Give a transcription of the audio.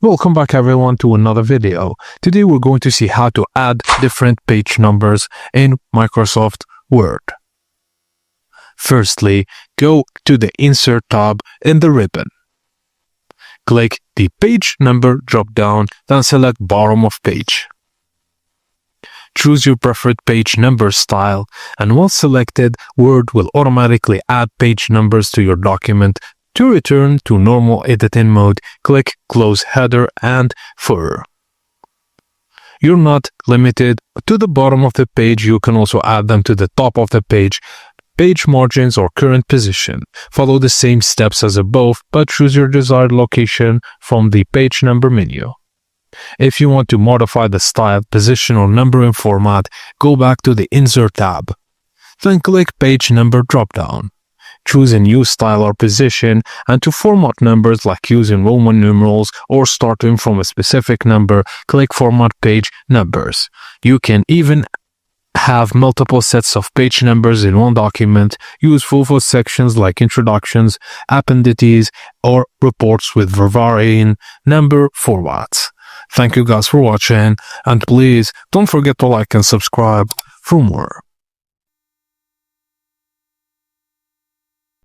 Welcome back everyone to another video. Today we're going to see how to add different page numbers in Microsoft Word. Firstly, go to the Insert tab in the ribbon. Click the Page Number drop-down, then select Bottom of Page. Choose your preferred page number style, and once selected, Word will automatically add page numbers to your document. To return to normal editing mode, click Close Header and Footer. You're not limited to the bottom of the page, you can also add them to the top of the page, page margins or current position. Follow the same steps as above, but choose your desired location from the page number menu. If you want to modify the style, position or numbering format, go back to the Insert tab. Then click Page Number drop-down. Choose a new style or position, and to format numbers like using Roman numerals or starting from a specific number, click Format Page Numbers. You can even have multiple sets of page numbers in one document, useful for sections like introductions, appendices, or reports with varying number formats. Thank you guys for watching, and please don't forget to like and subscribe for more.